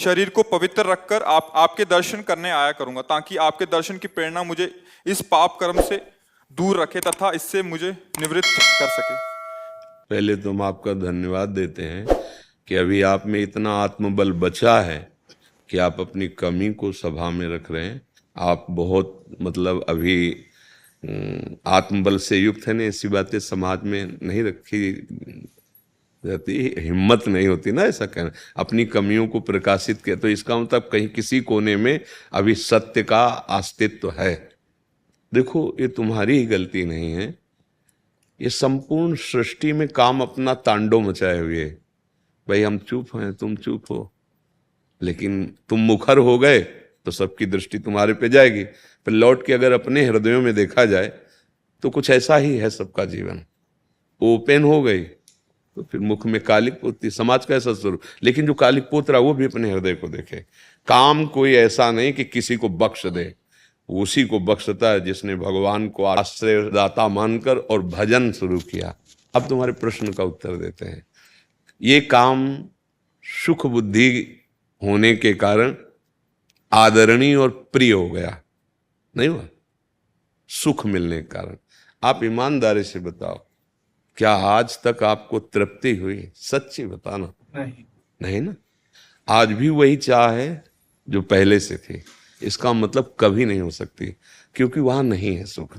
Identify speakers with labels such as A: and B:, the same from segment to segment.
A: शरीर को पवित्र रखकर आपके दर्शन करने आया करूंगा, ताकि आपके दर्शन की प्रेरणा मुझे इस पाप कर्म से दूर रखे तथा इससे मुझे निवृत्त कर सके।
B: पहले तो हम आपका धन्यवाद देते हैं कि अभी आप में इतना आत्मबल बचा है कि आप अपनी कमी को सभा में रख रहे हैं। आप बहुत मतलब अभी आत्मबल से युक्त है। नहीं, ऐसी बातें समाज में नहीं रखी जाती, हिम्मत नहीं होती ना ऐसा कहना, अपनी कमियों को प्रकाशित किया। तो इसका मतलब कहीं किसी कोने में अभी सत्य का अस्तित्व है। देखो, ये तुम्हारी ही गलती नहीं है, ये संपूर्ण सृष्टि में काम अपना तांडव मचाए हुए। भाई हम चुप हैं, तुम चुप हो, लेकिन तुम मुखर हो गए तो सबकी दृष्टि तुम्हारे पे जाएगी। फिर लौट के अगर अपने हृदयों में देखा जाए तो कुछ ऐसा ही है सबका जीवन। ओपन हो गई तो फिर मुख में कालिक पोतती, समाज का ऐसा स्वरूप। लेकिन जो कालिक पोत रहा वो भी अपने हृदय को देखे। काम कोई ऐसा नहीं कि किसी को बख्श दे, उसी को बख्शता है जिसने भगवान को आश्रयदाता मानकर और भजन शुरू किया। अब तुम्हारे प्रश्न का उत्तर देते हैं। ये काम सुख बुद्धि होने के कारण आदरणीय और प्रिय हो गया, नहीं हुआ? सुख मिलने के कारण। आप ईमानदारी से बताओ, क्या आज तक आपको तृप्ति हुई? सच्ची बताना। नहीं ना? आज भी वही चाह है जो पहले से थी। इसका मतलब कभी नहीं हो सकती, क्योंकि वहां नहीं है सुख।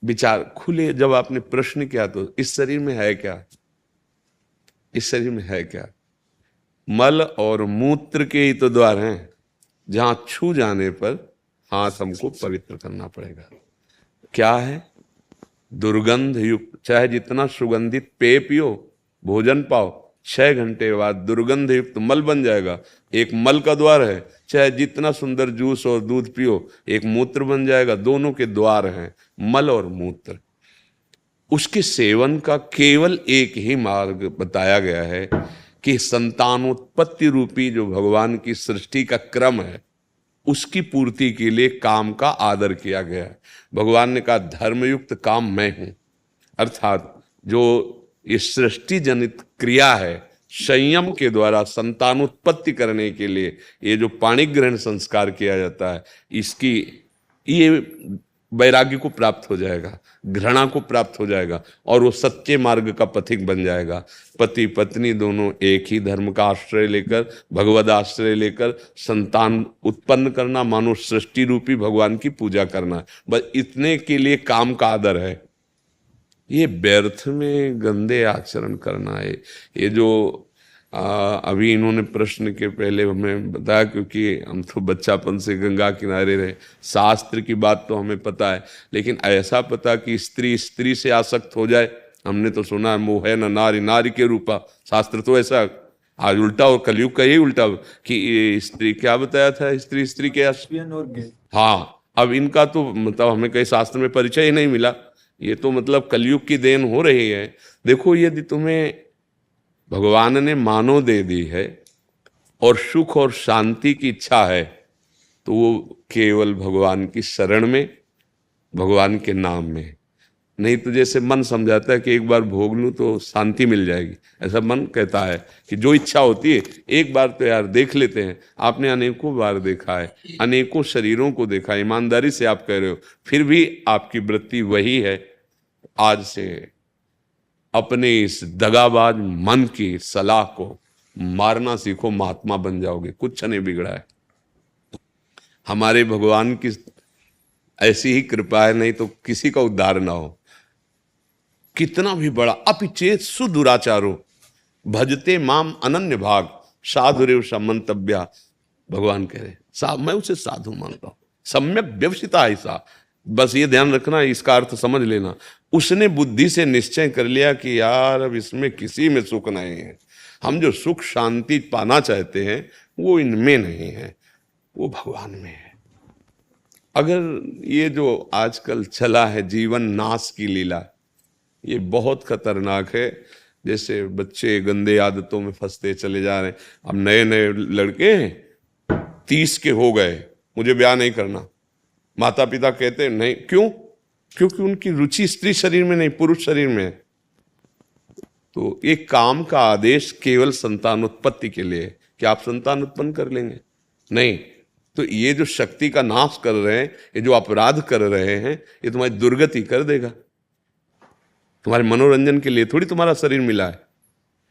B: विचार खुले, जब आपने प्रश्न किया तो इस शरीर में है क्या? इस शरीर में है क्या? मल और मूत्र के ही तो द्वार हैं, जहां छू जाने पर हाथ हमको पवित्र करना पड़ेगा। क्या है? दुर्गंध युक्त, चाहे जितना सुगंधित पेय पियो, भोजन पाओ, 6 घंटे बाद दुर्गंध युक्त मल बन जाएगा। एक मल का द्वार है। चाहे जितना सुंदर जूस और दूध पियो, एक मूत्र बन जाएगा। दोनों के द्वार हैं, मल और मूत्र। उसके सेवन का केवल एक ही मार्ग बताया गया है कि संतानोत्पत्ति रूपी जो भगवान की सृष्टि का क्रम है, उसकी पूर्ति के लिए काम का आदर किया गया है। भगवान ने कहा धर्मयुक्त काम मैं हूं, अर्थात जो ये सृष्टि जनित क्रिया है, संयम के द्वारा संतानोत्पत्ति करने के लिए ये जो पाणी ग्रहण संस्कार किया जाता है, इसकी ये वैराग्य को प्राप्त हो जाएगा, घृणा को प्राप्त हो जाएगा, और वो सच्चे मार्ग का पथिक बन जाएगा। पति पत्नी दोनों एक ही धर्म का आश्रय लेकर, भगवद आश्रय लेकर संतान उत्पन्न करना, मानो सृष्टि रूपी भगवान की पूजा करना। बस इतने के लिए काम का आदर है। ये व्यर्थ में गंदे आचरण करना है। ये जो अभी इन्होंने प्रश्न के पहले हमें बताया, क्योंकि हम तो बच्चापन से गंगा किनारे रहे, शास्त्र की बात तो हमें पता है, लेकिन ऐसा पता कि स्त्री स्त्री से आसक्त हो जाए, हमने तो सुना है मोह है न नारी नारी के रूपा। शास्त्र तो ऐसा आज उल्टा, और कलयुग का यही उल्टा कि स्त्री क्या बताया था, स्त्री स्त्री के हाँ, अब इनका तो मतलब हमें कहीं शास्त्र में परिचय ही नहीं मिला। ये तो मतलब कलयुग की देन हो रही है। देखो, यदि तुम्हें भगवान ने मानव दे दी है और सुख और शांति की इच्छा है, तो वो केवल भगवान की शरण में, भगवान के नाम में। नहीं तो जैसे मन समझाता है कि एक बार भोग लूं तो शांति मिल जाएगी, ऐसा मन कहता है कि जो इच्छा होती है एक बार तो यार देख लेते हैं। आपने अनेकों बार देखा है, अनेकों शरीरों को देखा है, ईमानदारी से आप कह रहे हो, फिर भी आपकी वृत्ति वही है। आज से अपने इस दगाबाज मन की सलाह को मारना सीखो, महात्मा बन जाओगे। कुछ नहीं बिगड़ा है। हमारे भगवान की ऐसी ही कृपा है, नहीं तो किसी का उद्धार ना हो। कितना भी बड़ा अपिचेत सुदुराचारो भजते माम अनन्य भाग साधुरेव समंतव्या, भगवान कह रहे मैं उसे साधु मानता हूं, सम्यक व्यवसिता ऐसा। बस ये ध्यान रखना, इसका अर्थ समझ लेना। उसने बुद्धि से निश्चय कर लिया कि यार अब इसमें किसी में सुख नहीं है। हम जो सुख शांति पाना चाहते हैं वो इनमें नहीं है, वो भगवान में है। अगर ये जो आजकल चला है जीवन नाश की लीला, ये बहुत खतरनाक है। जैसे बच्चे गंदे आदतों में फंसते चले जा रहे हैं। अब नए नए लड़के 30 के हो गए, मुझे ब्याह नहीं करना। माता पिता कहते नहीं, क्यों? क्योंकि उनकी रुचि स्त्री शरीर में नहीं, पुरुष शरीर में है। तो एक काम का आदेश केवल संतानोत्पत्ति के लिए, कि आप संतान उत्पन्न कर लेंगे? नहीं। तो ये जो शक्ति का नाश कर रहे हैं, ये जो अपराध कर रहे हैं, ये तुम्हारी दुर्गति कर देगा। तुम्हारे मनोरंजन के लिए थोड़ी तुम्हारा शरीर मिला है।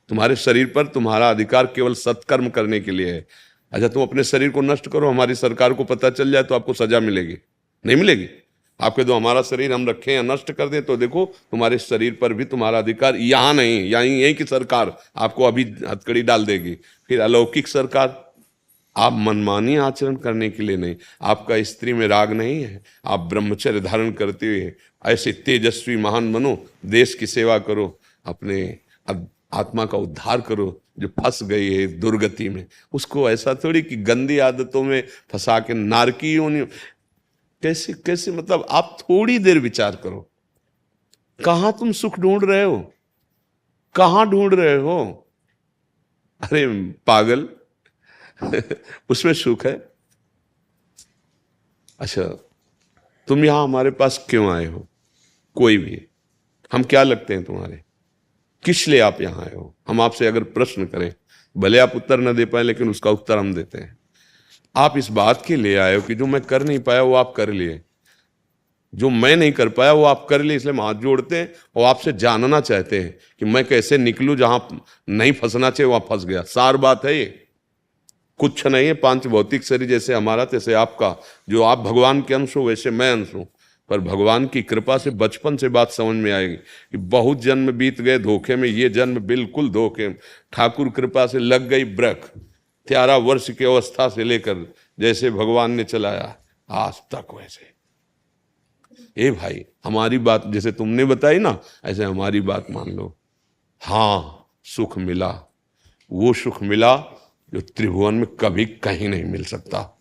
B: तुम्हारे शरीर पर तुम्हारा अधिकार केवल सत्कर्म करने के लिए है। अच्छा, तुम अपने शरीर को नष्ट करो, हमारी सरकार को पता चल जाए तो आपको सजा मिलेगी? नहीं मिलेगी। आपके तो हमारा शरीर हम रखें या नष्ट कर दें तो देखो तुम्हारे शरीर पर भी तुम्हारा अधिकार यहाँ नहीं, यहीं की सरकार आपको अभी हथकड़ी डाल देगी। फिर अलौकिक सरकार। आप मनमानी आचरण करने के लिए नहीं, आपका स्त्री में राग नहीं है, आप ब्रह्मचर्य धारण करते हुए ऐसे तेजस्वी महान बनो, देश की सेवा करो, अपने आत्मा का उद्धार करो जो फंस गई है दुर्गति में। उसको ऐसा थोड़ी कि गंदी आदतों में फंसा के नारकी योनि, कैसे कैसे, मतलब आप थोड़ी देर विचार करो, कहां तुम सुख ढूंढ रहे हो, कहां ढूंढ रहे हो? अरे पागल उसमें सुख है। अच्छा, तुम यहां हमारे पास क्यों आए हो? कोई भी, हम क्या लगते हैं तुम्हारे? किस लिए आप यहां आए हो? हम आपसे अगर प्रश्न करें, भले आप उत्तर न दे पाए लेकिन उसका उत्तर हम देते हैं। आप इस बात के लिए आए हो कि जो मैं कर नहीं पाया वो आप कर लिए, जो मैं नहीं कर पाया वो आप कर लिए, इसलिए हम हाथ जोड़ते हैं और आपसे जानना चाहते हैं कि मैं कैसे निकलूं, जहां नहीं फंसना चाहिए वहां फंस गया। सार बात है ये, कुछ नहीं है। पांच भौतिक शरीर जैसे हमारा तैसे आपका, जो आप भगवान के अंश हो वैसे मैं अंश हूं। पर भगवान की कृपा से बचपन से बात समझ में आएगी कि बहुत जन्म बीत गए धोखे में, ये जन्म बिल्कुल धोखे। ठाकुर कृपा से लग गई ब्रक, 13 वर्ष की अवस्था से लेकर जैसे भगवान ने चलाया आज तक वैसे। ए भाई, हमारी बात जैसे तुमने बताई ना, ऐसे हमारी बात मान लो। हाँ, सुख मिला, वो सुख मिला जो त्रिभुवन में कभी कहीं नहीं मिल सकता।